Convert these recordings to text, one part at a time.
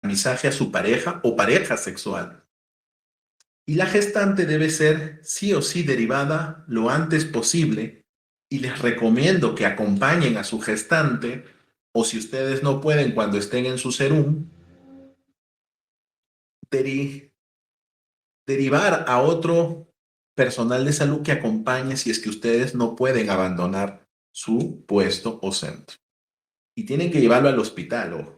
tamizaje a su pareja o pareja sexual. Y la gestante debe ser sí o sí derivada lo antes posible y les recomiendo que acompañen a su gestante o si ustedes no pueden cuando estén en su serum, deri- derivar a otro personal de salud que acompañe si es que ustedes no pueden abandonar su puesto o centro. Y tienen que llevarlo al hospital, ojo,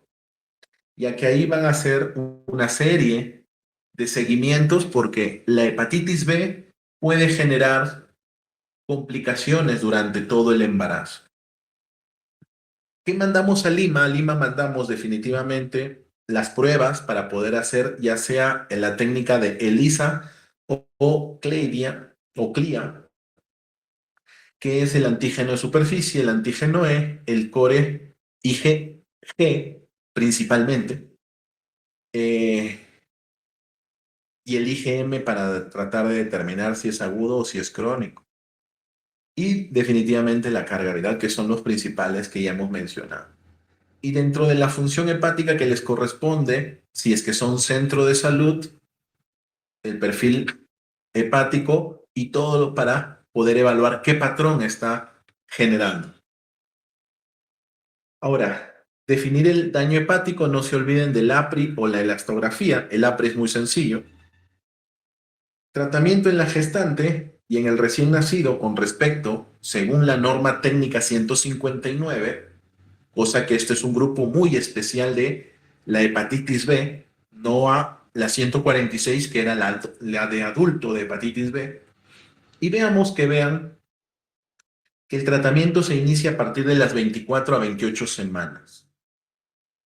ya que ahí van a hacer una serie de seguimientos porque la hepatitis B puede generar complicaciones durante todo el embarazo. ¿Qué mandamos a Lima? A Lima mandamos definitivamente las pruebas para poder hacer ya sea en la técnica de ELISA o CLIA, que es el antígeno de superficie, el antígeno E, el core IgG principalmente, eh, y el IgM para tratar de determinar si es agudo o si es crónico. Y definitivamente la carga viral, que son los principales que ya hemos mencionado. Y dentro de la función hepática que les corresponde, si es que son centro de salud, el perfil hepático y todo lo para poder evaluar qué patrón está generando. Ahora, definir el daño hepático, no se olviden del APRI o la elastografía. El APRI es muy sencillo. Tratamiento en la gestante y en el recién nacido con respecto, según la norma técnica 159, cosa que este es un grupo muy especial de la hepatitis B, no a la 146, que era la de adulto de hepatitis B. Y vean que el tratamiento se inicia a partir de las 24 a 28 semanas.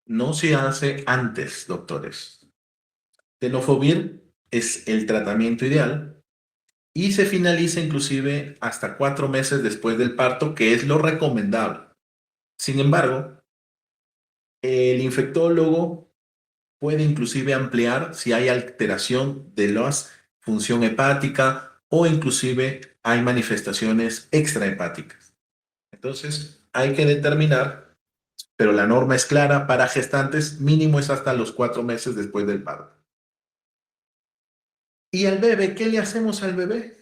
No se hace antes, doctores. Tenofovir es el tratamiento ideal y se finaliza inclusive hasta 4 meses después del parto, que es lo recomendable. Sin embargo, el infectólogo puede inclusive ampliar si hay alteración de la función hepática o inclusive hay manifestaciones extrahepáticas. Entonces, hay que determinar, pero la norma es clara para gestantes, mínimo es hasta los 4 meses después del parto. ¿Y al bebé? ¿Qué le hacemos al bebé?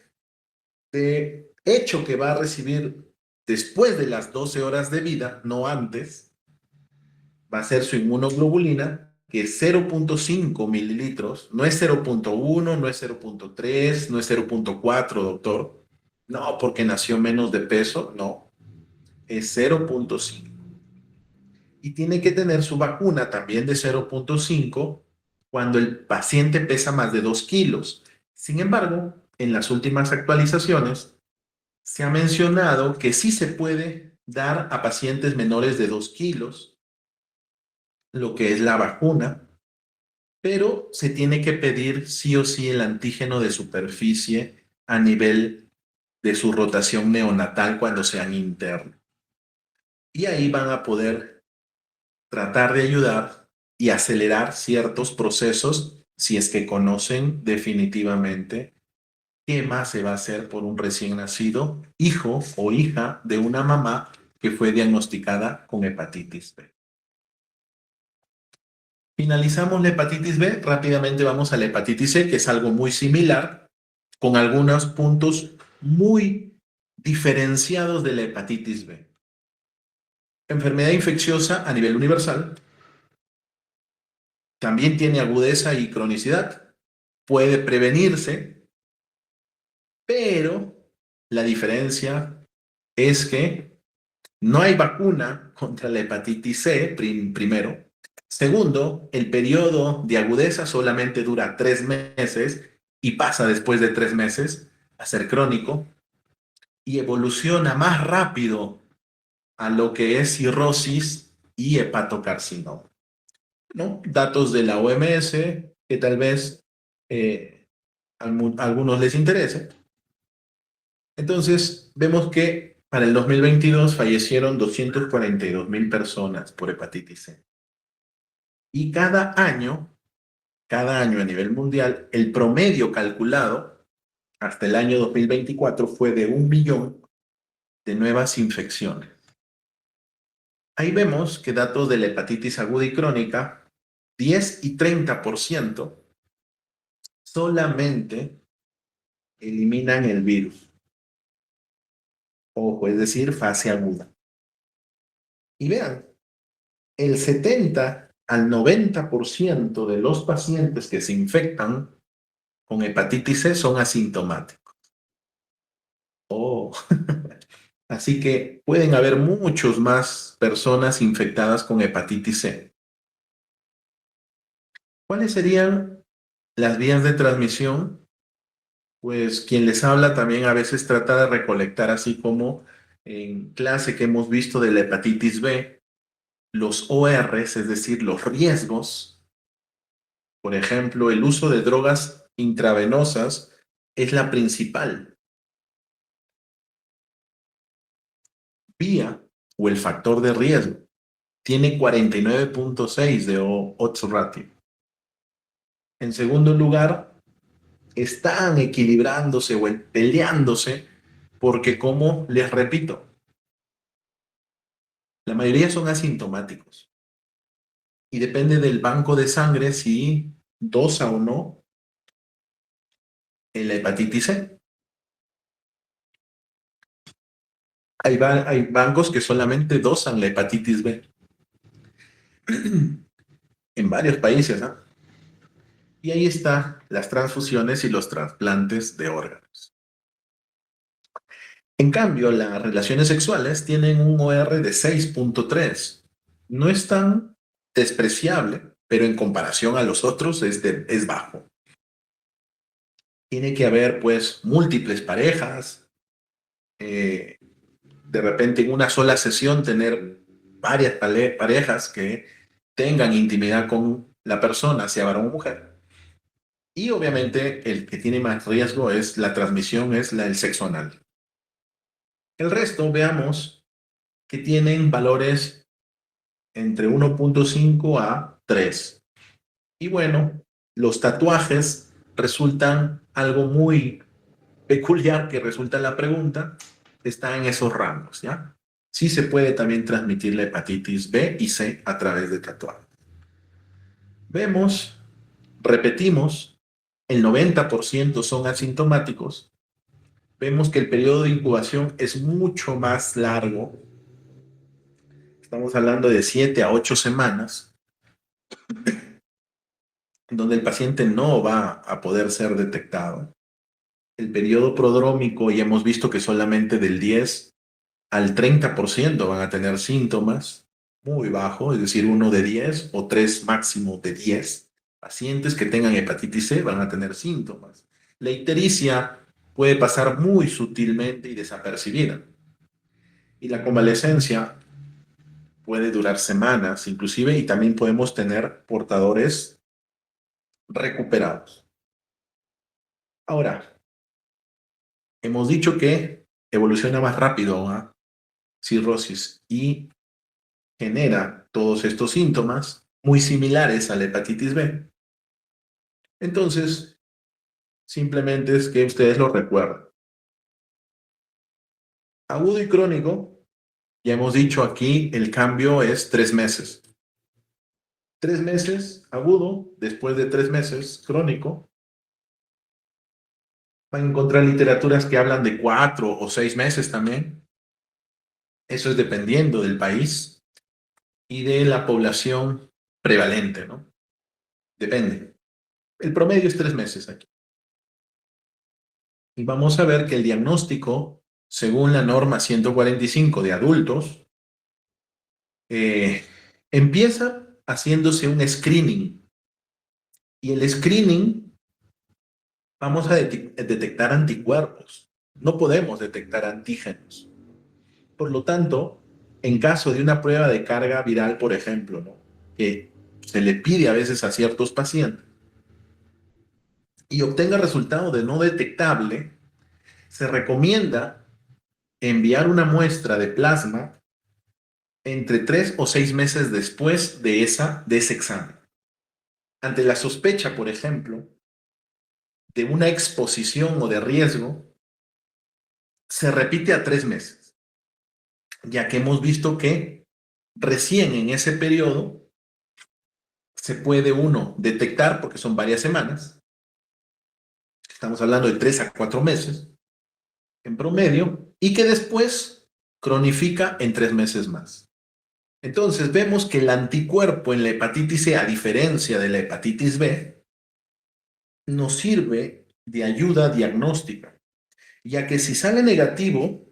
De hecho que va a recibir después de las 12 horas de vida, no antes, va a ser su inmunoglobulina, que es 0.5 mililitros, no es 0.1, no es 0.3, no es 0.4, doctor. No, porque nació menos de peso, no, es 0.5. Y tiene que tener su vacuna también de 0.5 cuando el paciente pesa más de 2 kilos. Sin embargo, en las últimas actualizaciones, se ha mencionado que sí se puede dar a pacientes menores de 2 kilos lo que es la vacuna, pero se tiene que pedir sí o sí el antígeno de superficie a nivel de su rotación neonatal cuando sean internos. Y ahí van a poder tratar de ayudar y acelerar ciertos procesos si es que conocen definitivamente qué más se va a hacer por un recién nacido, hijo o hija de una mamá que fue diagnosticada con hepatitis B. Finalizamos la hepatitis B, rápidamente vamos a la hepatitis C, que es algo muy similar, con algunos puntos muy diferenciados de la hepatitis B. Enfermedad infecciosa a nivel universal, también tiene agudeza y cronicidad, puede prevenirse, pero la diferencia es que no hay vacuna contra la hepatitis C, primero. Segundo, el periodo de agudeza solamente dura 3 meses y pasa después de 3 meses a ser crónico y evoluciona más rápido a lo que es cirrosis y hepatocarcinoma, ¿no? Datos de la OMS que tal vez a algunos les interese. Entonces, vemos que para el 2022 fallecieron 242,000 personas por hepatitis C. Y cada año a nivel mundial, el promedio calculado hasta el año 2024 fue de 1 millón de nuevas infecciones. Ahí vemos que datos de la hepatitis aguda y crónica 10 y 30% solamente eliminan el virus. Ojo, es decir, fase aguda. Y vean, el 70 al 90% de los pacientes que se infectan con hepatitis C son asintomáticos. Oh, así que pueden haber muchos más personas infectadas con hepatitis C. ¿Cuáles serían las vías de transmisión? Pues quien les habla también a veces trata de recolectar, así como en clase que hemos visto de la hepatitis B, los ORs, es decir, los riesgos. Por ejemplo, el uso de drogas intravenosas es la principal vía o el factor de riesgo. Tiene 49.6 de odds ratio. En segundo lugar, están equilibrándose o peleándose porque, como les repito, la mayoría son asintomáticos y depende del banco de sangre si dosa o no en la hepatitis C. Hay bancos que solamente dosan la hepatitis B en varios países, ¿no? Y ahí están las transfusiones y los trasplantes de órganos. En cambio, las relaciones sexuales tienen un OR de 6.3. No es tan despreciable, pero en comparación a los otros es bajo. Tiene que haber, pues, múltiples parejas. De repente, en una sola sesión, tener varias parejas que tengan intimidad con la persona, sea varón o mujer. Y obviamente, el que tiene más riesgo es la transmisión, es el sexo anal. El resto, veamos que tienen valores entre 1.5 a 3. Y bueno, los tatuajes resultan algo muy peculiar, que resulta la pregunta, está en esos rangos, ¿ya? Sí se puede también transmitir la hepatitis B y C a través de tatuajes. Vemos, repetimos, el 90% son asintomáticos. Vemos que el periodo de incubación es mucho más largo. Estamos hablando de 7 a 8 semanas, donde el paciente no va a poder ser detectado. El periodo prodrómico, y hemos visto que solamente del 10 al 30% van a tener síntomas muy bajos, es decir, uno de 10 o 3 máximo de 10 pacientes que tengan hepatitis C van a tener síntomas. La ictericia puede pasar muy sutilmente y desapercibida. Y la convalecencia puede durar semanas inclusive, y también podemos tener portadores recuperados. Ahora, hemos dicho que evoluciona más rápido a cirrosis y genera todos estos síntomas muy similares a la hepatitis B. Entonces, simplemente es que ustedes lo recuerden. Agudo y crónico, ya hemos dicho aquí, el cambio es 3 meses. 3 meses agudo, después de 3 meses crónico. Van a encontrar literaturas que hablan de 4 o 6 meses también. Eso es dependiendo del país y de la población prevalente, ¿no? Depende. El promedio es 3 meses aquí. Y vamos a ver que el diagnóstico, según la norma 145 de adultos, empieza haciéndose un screening. Y el screening, vamos a detectar anticuerpos. No podemos detectar antígenos. Por lo tanto, en caso de una prueba de carga viral, por ejemplo, ¿no?, que se le pide a veces a ciertos pacientes y obtenga resultado de no detectable, se recomienda enviar una muestra de plasma entre 3 o 6 meses después de ese examen. Ante la sospecha, por ejemplo, de una exposición o de riesgo, se repite a 3 meses, ya que hemos visto que recién en ese periodo se puede uno detectar, porque son varias semanas, estamos hablando de 3 a 4 meses en promedio, y que después cronifica en 3 meses más. Entonces vemos que el anticuerpo en la hepatitis C, a diferencia de la hepatitis B, nos sirve de ayuda diagnóstica, ya que si sale negativo,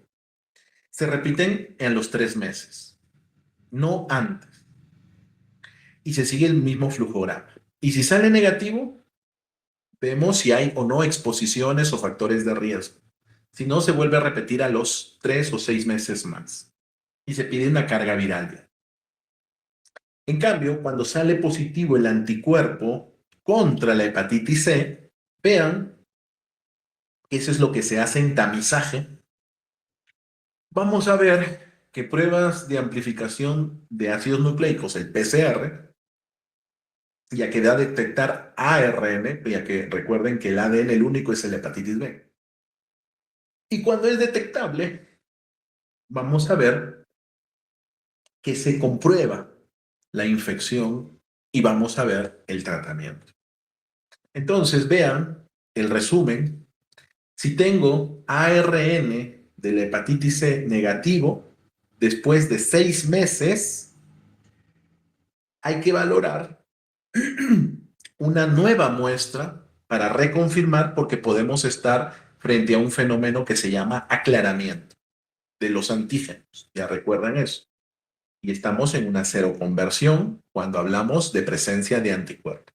se repiten en los 3 meses, no antes, y se sigue el mismo flujo oral. Y si sale negativo, vemos si hay o no exposiciones o factores de riesgo. Si no, se vuelve a repetir a los 3 o 6 meses más y se pide una carga viral. En cambio, cuando sale positivo el anticuerpo contra la hepatitis C, vean que eso es lo que se hace en tamizaje. Vamos a ver que pruebas de amplificación de ácidos nucleicos, el PCR, ya que da a detectar ARN, ya que recuerden que el ADN el único es el hepatitis B. Y cuando es detectable, vamos a ver que se comprueba la infección y vamos a ver el tratamiento. Entonces, vean el resumen. Si tengo ARN de la hepatitis C negativo, después de 6 meses, hay que valorar una nueva muestra para reconfirmar porque podemos estar frente a un fenómeno que se llama aclaramiento de los antígenos. Ya recuerdan eso. Y estamos en una seroconversión cuando hablamos de presencia de anticuerpos.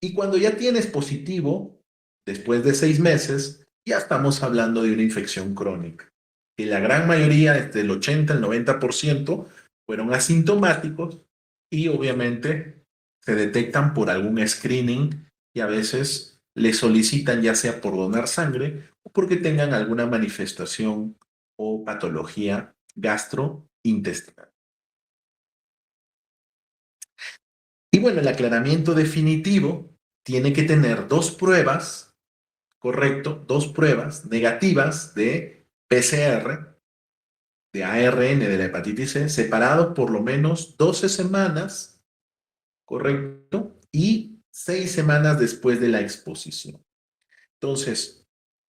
Y cuando ya tienes positivo, después de 6 meses, ya estamos hablando de una infección crónica. Y la gran mayoría, desde el 80 al 90%, fueron asintomáticos y obviamente se detectan por algún screening y a veces le solicitan ya sea por donar sangre o porque tengan alguna manifestación o patología gastrointestinal. Y bueno, el aclaramiento definitivo tiene que tener dos pruebas, correcto, dos pruebas negativas de PCR, de ARN de la hepatitis C, separado por lo menos 12 semanas, correcto, y 6 semanas después de la exposición. Entonces,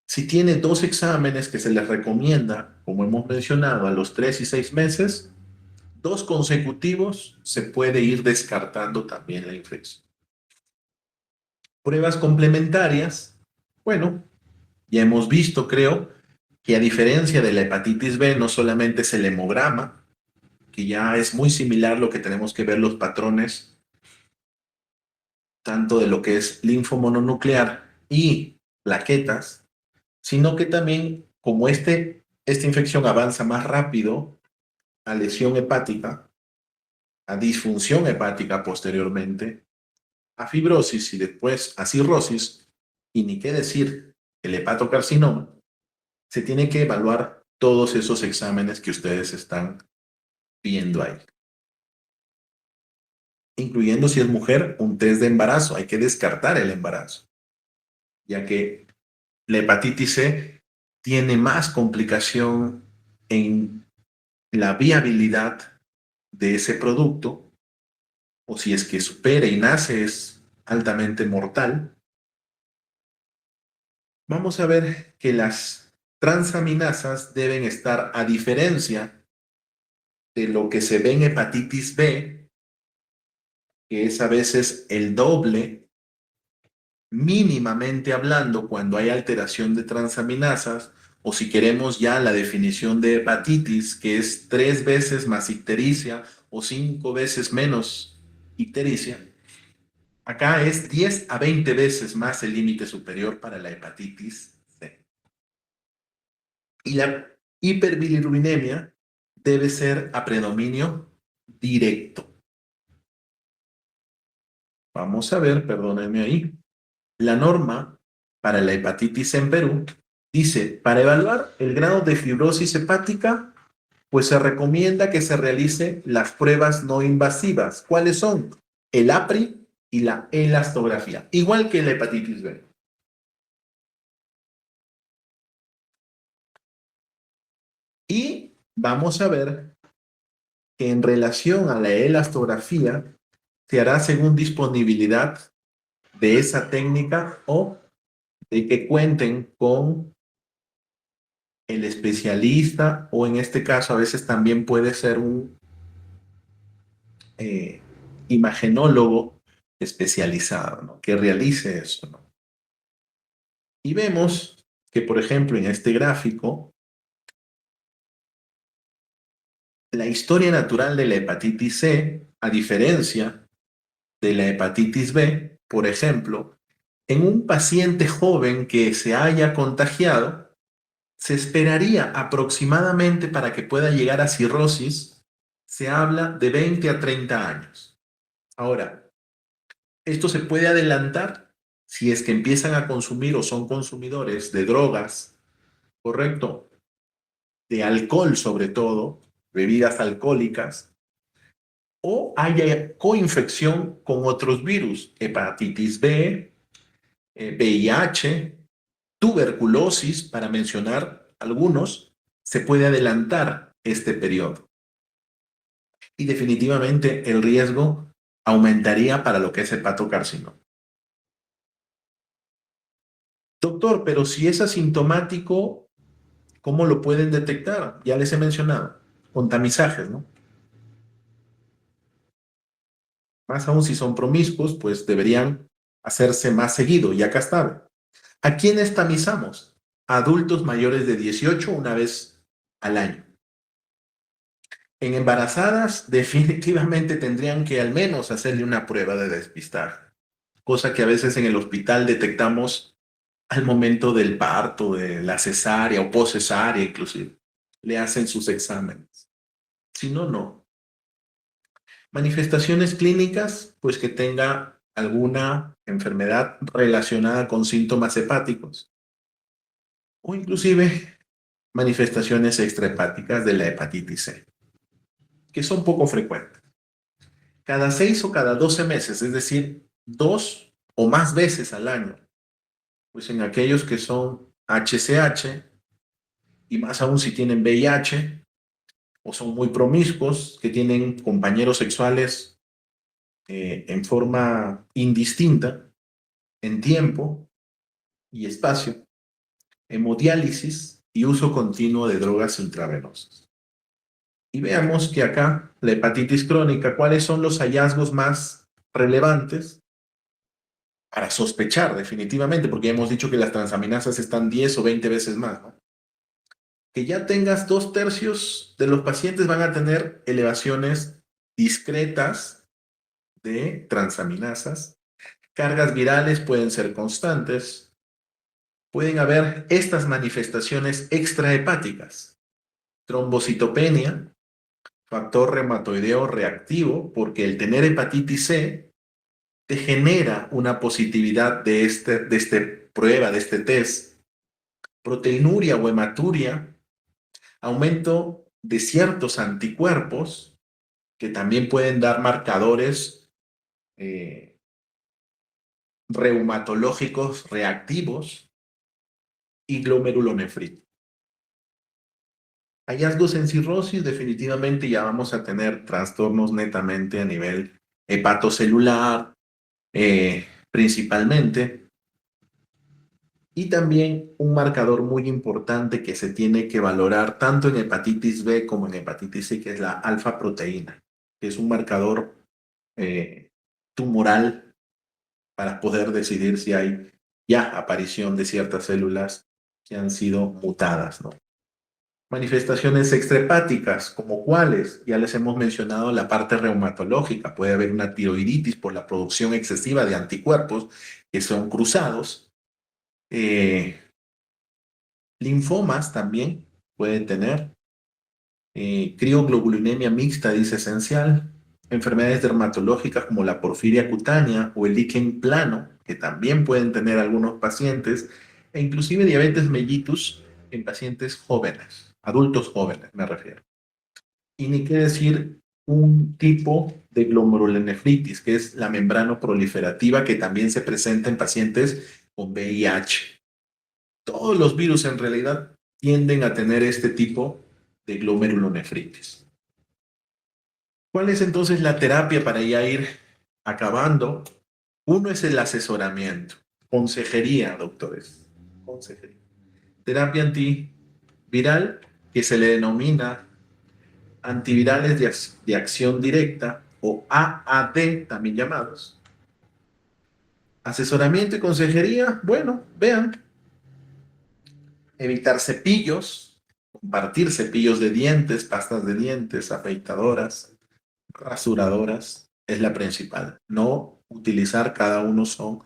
si tiene dos exámenes que se les recomienda, como hemos mencionado, a los 3 y 6 meses, dos consecutivos, se puede ir descartando también la infección. Pruebas complementarias, bueno, ya hemos visto, creo, que a diferencia de la hepatitis B, no solamente es el hemograma, que ya es muy similar lo que tenemos que ver los patrones, tanto de lo que es linfomononuclear y plaquetas, sino que también, como esta infección avanza más rápido a lesión hepática, a disfunción hepática posteriormente, a fibrosis y después a cirrosis, y ni qué decir el hepatocarcinoma, se tiene que evaluar todos esos exámenes que ustedes están viendo ahí. Incluyendo si es mujer, un test de embarazo. Hay que descartar el embarazo, ya que la hepatitis C tiene más complicación en la viabilidad de ese producto, o si es que supera y nace es altamente mortal. Vamos a ver que las transaminasas deben estar, a diferencia de lo que se ve en hepatitis B, que es a veces el doble, mínimamente hablando, cuando hay alteración de transaminasas, o si queremos ya la definición de hepatitis, que es 3 veces más ictericia o 5 veces menos ictericia, acá es 10 a 20 veces más el límite superior para la hepatitis C. Y la hiperbilirubinemia debe ser a predominio directo. Vamos a ver, perdónenme ahí. La norma para la hepatitis en Perú dice, para evaluar el grado de fibrosis hepática, pues se recomienda que se realice las pruebas no invasivas. ¿Cuáles son? El APRI y la elastografía, igual que la hepatitis B. Y vamos a ver que en relación a la elastografía, se hará según disponibilidad de esa técnica o de que cuenten con el especialista o en este caso a veces también puede ser un eh, imagenólogo especializado, ¿no? Que realice eso, ¿no? Y vemos que, por ejemplo, en este gráfico, la historia natural de la hepatitis C, a diferencia de la hepatitis B, por ejemplo, en un paciente joven que se haya contagiado, se esperaría aproximadamente para que pueda llegar a cirrosis, se habla de 20 a 30 años. Ahora, esto se puede adelantar si es que empiezan a consumir o son consumidores de drogas, ¿correcto? De alcohol sobre todo, bebidas alcohólicas, o haya coinfección con otros virus, hepatitis B, VIH, tuberculosis, para mencionar algunos, se puede adelantar este periodo. Y definitivamente el riesgo aumentaría para lo que es hepatocarcinoma. Doctor, pero si es asintomático, ¿cómo lo pueden detectar? Ya les he mencionado, con tamizajes, ¿no? Más aún si son promiscuos, pues deberían hacerse más seguido. Y acá está. ¿A quiénes tamizamos? Adultos mayores de 18 una vez al año. En embarazadas, definitivamente tendrían que al menos hacerle una prueba de despistaje, cosa que a veces en el hospital detectamos al momento del parto, de la cesárea o poscesárea inclusive. Le hacen sus exámenes. Si no, no. Manifestaciones clínicas, pues que tenga alguna enfermedad relacionada con síntomas hepáticos o inclusive manifestaciones extrahepáticas de la hepatitis C, que son poco frecuentes. Cada 6 o cada 12 meses, es decir, 2 o más veces al año, pues en aquellos que son HCH y más aún si tienen VIH o son muy promiscuos, que tienen compañeros sexuales en forma indistinta, en tiempo y espacio, hemodiálisis y uso continuo de drogas intravenosas. Y veamos que acá, la hepatitis crónica, ¿cuáles son los hallazgos más relevantes para sospechar definitivamente? Porque ya hemos dicho que las transaminasas están 10 o 20 veces más, ¿no? Que ya tengas 2/3 de los pacientes van a tener elevaciones discretas de transaminasas. Cargas virales pueden ser constantes. Pueden haber estas manifestaciones extrahepáticas. Trombocitopenia, factor reumatoideo reactivo, porque el tener hepatitis C te genera una positividad de este prueba, de este test. Proteinuria o hematuria, aumento de ciertos anticuerpos que también pueden dar marcadores eh, reumatológicos reactivos y glomerulonefritis. Hallazgos en cirrosis, definitivamente ya vamos a tener trastornos netamente a nivel hepatocelular, principalmente, y también un marcador muy importante que se tiene que valorar tanto en hepatitis B como en hepatitis C, que es la alfa proteína, que es un marcador eh, tumoral para poder decidir si hay ya aparición de ciertas células que han sido mutadas, ¿no? Manifestaciones extrahepáticas, como cuáles, ya les hemos mencionado la parte reumatológica, puede haber una tiroiditis por la producción excesiva de anticuerpos que son cruzados. Eh, Linfomas también pueden tener. Crioglobulinemia mixta dice esencial. Enfermedades dermatológicas como la porfiria cutánea o el líquen plano, que también pueden tener algunos pacientes, e inclusive diabetes mellitus en pacientes jóvenes, adultos jóvenes me refiero. Y ni qué decir un tipo de glomerulonefritis, que es la membrana proliferativa, que también se presenta en pacientes con VIH. Todos los virus en realidad tienden a tener este tipo de glomerulonefritis. ¿Cuál es entonces la terapia para ya ir acabando. Uno es el asesoramiento, consejería, doctores, consejería. Terapia antiviral, que se le denomina antivirales de acción directa o AAD, también llamados. Asesoramiento y consejería, bueno, vean, evitar cepillos, compartir cepillos de dientes, pastas de dientes, afeitadoras, rasuradoras, es la principal. No utilizar, cada uno son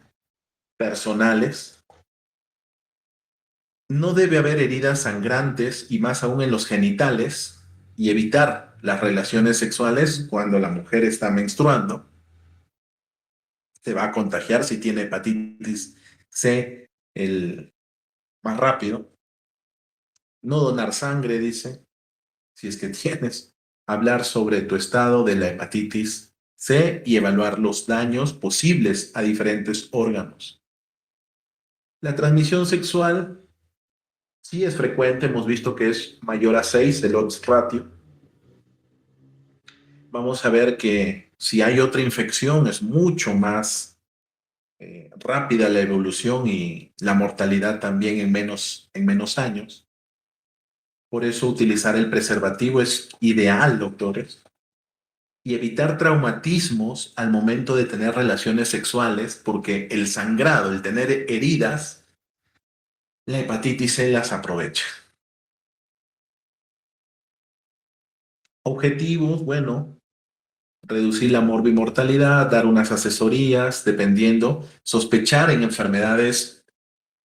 personales. No debe haber heridas sangrantes y más aún en los genitales y evitar las relaciones sexuales cuando la mujer está menstruando. Se va a contagiar si tiene hepatitis C el más rápido. No donar sangre, dice, si es que tienes. Hablar sobre tu estado de la hepatitis C y evaluar los daños posibles a diferentes órganos. La transmisión sexual sí es frecuente, hemos visto que es mayor a 6 el odds ratio. Vamos a ver que si hay otra infección es mucho más rápida la evolución y la mortalidad también en menos años. Por eso utilizar el preservativo es ideal, doctores. Y evitar traumatismos al momento de tener relaciones sexuales, porque el sangrado, el tener heridas, la hepatitis C las aprovecha. Objetivos, bueno, reducir la morbimortalidad, dar unas asesorías, dependiendo, sospechar en enfermedades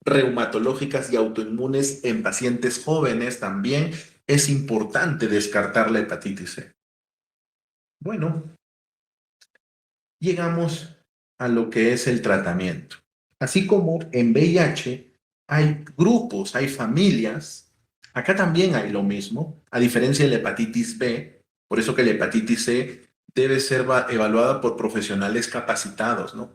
reumatológicas y autoinmunes en pacientes jóvenes también es importante descartar la hepatitis C. Bueno, llegamos a lo que es el tratamiento. Así como en VIH hay grupos, hay familias, acá también hay lo mismo, a diferencia de la hepatitis B, por eso que la hepatitis C debe ser evaluada por profesionales capacitados, ¿no?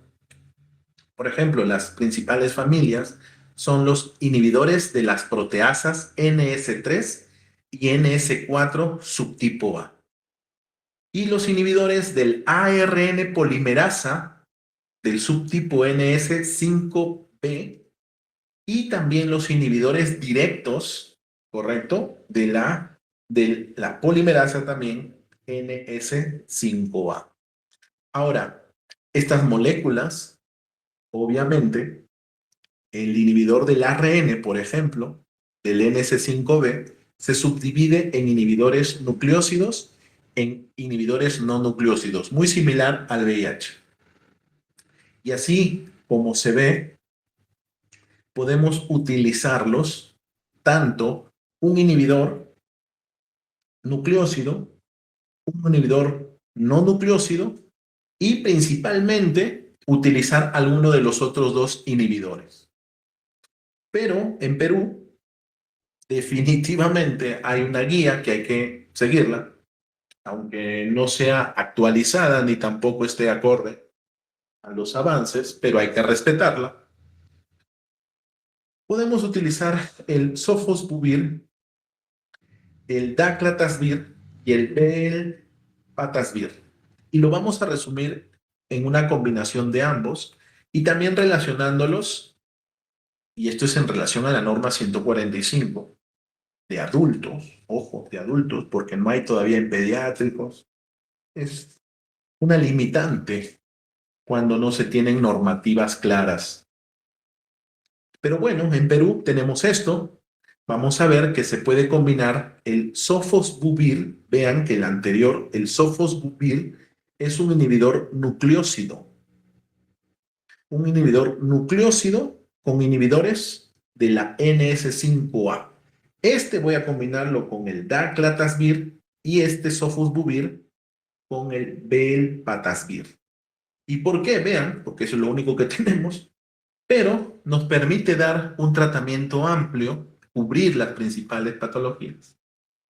Por ejemplo, las principales familias son los inhibidores de las proteasas NS3 y NS4 subtipo A. Y los inhibidores del ARN polimerasa del subtipo NS5B y también los inhibidores directos, ¿correcto? De la polimerasa también NS5A. Ahora, estas moléculas, obviamente, el inhibidor del ARN, por ejemplo, del NS5B, se subdivide en inhibidores nucleósidos, en inhibidores no nucleósidos, muy similar al VIH. Y así como se ve, podemos utilizarlos tanto un inhibidor nucleósido, un inhibidor no nucleósido y principalmente utilizar alguno de los otros dos inhibidores. Pero en Perú definitivamente hay una guía que hay que seguirla, aunque no sea actualizada ni tampoco esté acorde a los avances, pero hay que respetarla. Podemos utilizar el sofosbuvir, el daclatasvir y el velpatasvir. Y lo vamos a resumir en una combinación de ambos y también relacionándolos, y esto es en relación a la norma 145 de adultos, ojo, de adultos, porque no hay todavía en pediátricos. Es una limitante cuando no se tienen normativas claras. Pero bueno, en Perú tenemos esto. Vamos a ver que se puede combinar el sofosbuvir. Vean que el anterior, el sofosbuvir, es un inhibidor nucleósido. Un inhibidor nucleósido con inhibidores de la NS5A. Este voy a combinarlo con el daclatasvir y este sofosbuvir con el velpatasvir. ¿Y por qué? Vean, porque eso es lo único que tenemos, pero nos permite dar un tratamiento amplio, cubrir las principales patologías,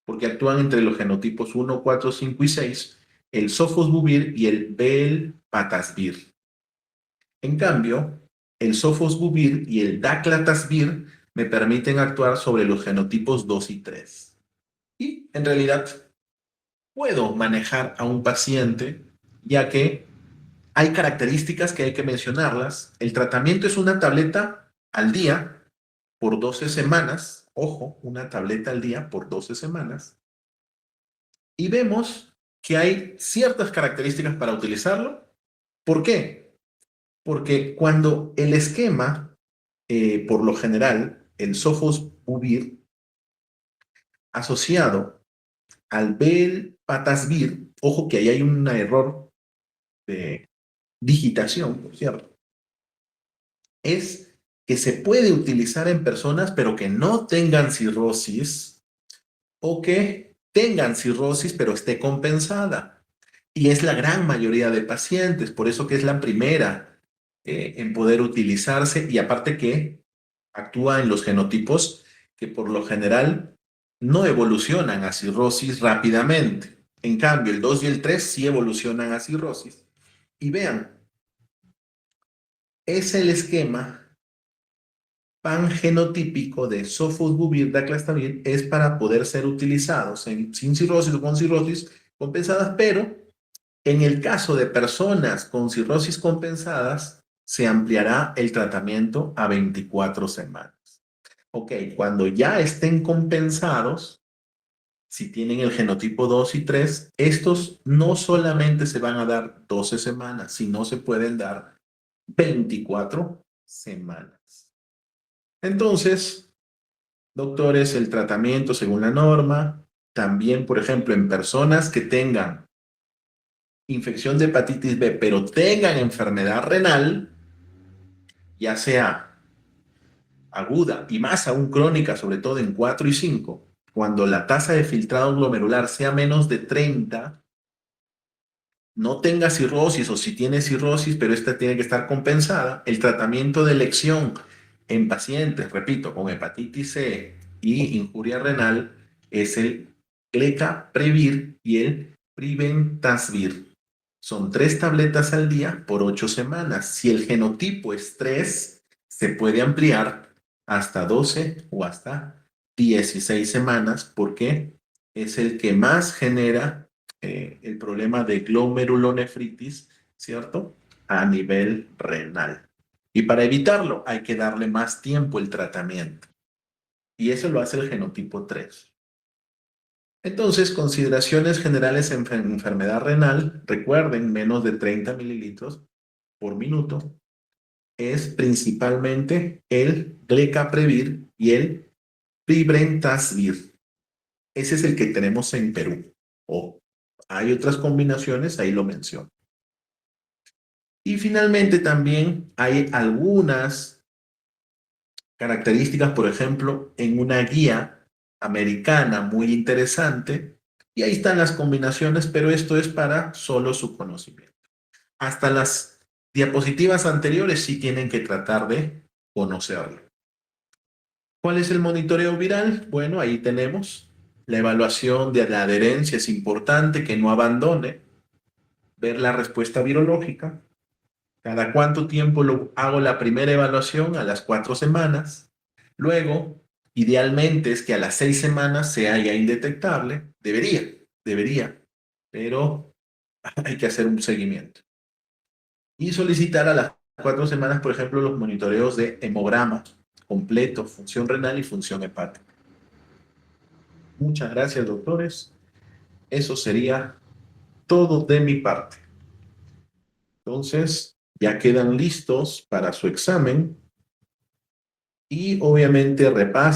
porque actúan entre los genotipos 1, 4, 5 y 6, el sofosbuvir y el velpatasvir. En cambio, el sofosbuvir y el daclatasvir me permiten actuar sobre los genotipos 2 y 3. Y en realidad puedo manejar a un paciente, ya que hay características que hay que mencionarlas. El tratamiento es una tableta al día por 12 semanas. Ojo, una tableta al día por 12 semanas. Y vemos que hay ciertas características para utilizarlo. ¿Por qué? Porque cuando el esquema, por lo general, el sofosbuvir asociado al velpatasvir, ojo que ahí hay un error de digitación, por cierto, es que se puede utilizar en personas pero que no tengan cirrosis o que tengan cirrosis pero esté compensada. Y es la gran mayoría de pacientes, por eso que es la primera en poder utilizarse y aparte que actúa en los genotipos que por lo general no evolucionan a cirrosis rápidamente. En cambio, el 2 y el 3 sí evolucionan a cirrosis. Y vean, es el esquema pangenotípico de sofosbuvir, daclastavir, es para poder ser utilizados sin cirrosis o con cirrosis compensadas, pero en el caso de personas con cirrosis compensadas, se ampliará el tratamiento a 24 semanas. Ok, cuando ya estén compensados, si tienen el genotipo 2 y 3, estos no solamente se van a dar 12 semanas, sino se pueden dar 24 semanas. Entonces, doctores, el tratamiento según la norma, también, por ejemplo, en personas que tengan infección de hepatitis B, pero tengan enfermedad renal, ya sea aguda y más aún crónica, sobre todo en 4 y 5, cuando la tasa de filtrado glomerular sea menos de 30, no tenga cirrosis o si tiene cirrosis, pero esta tiene que estar compensada, el tratamiento de elección en pacientes, repito, con hepatitis C y injuria renal es el Glecaprevir y el Preventazvir. Son 3 tabletas al día por 8 semanas. Si el genotipo es 3, se puede ampliar hasta 12 o hasta 16 semanas porque es el que más genera el problema de glomerulonefritis, ¿cierto? A nivel renal. Y para evitarlo hay que darle más tiempo el tratamiento. Y eso lo hace el genotipo 3. Entonces, consideraciones generales en enfermedad renal, recuerden, menos de 30 mililitros por minuto, es principalmente el Glecaprevir y el Preventazvir. Ese es el que tenemos en Perú. O hay otras combinaciones, ahí lo menciono. Y finalmente también hay algunas características, por ejemplo, en una guía americana muy interesante, y ahí están las combinaciones, pero esto es para solo su conocimiento. Hasta las diapositivas anteriores sí tienen que tratar de conocerlo. ¿Cuál es el monitoreo viral? Bueno, ahí tenemos la evaluación de la adherencia, es importante que no abandone, ver la respuesta virológica. ¿Cada cuánto tiempo hago la primera evaluación? A las 4 semanas. Luego, idealmente es que a las 6 semanas sea ya indetectable. Debería, pero hay que hacer un seguimiento. Y solicitar a las 4 semanas, por ejemplo, los monitoreos de hemograma completo, función renal y función hepática. Muchas gracias, doctores. Eso sería todo de mi parte. Entonces, ya quedan listos para su examen y obviamente repasen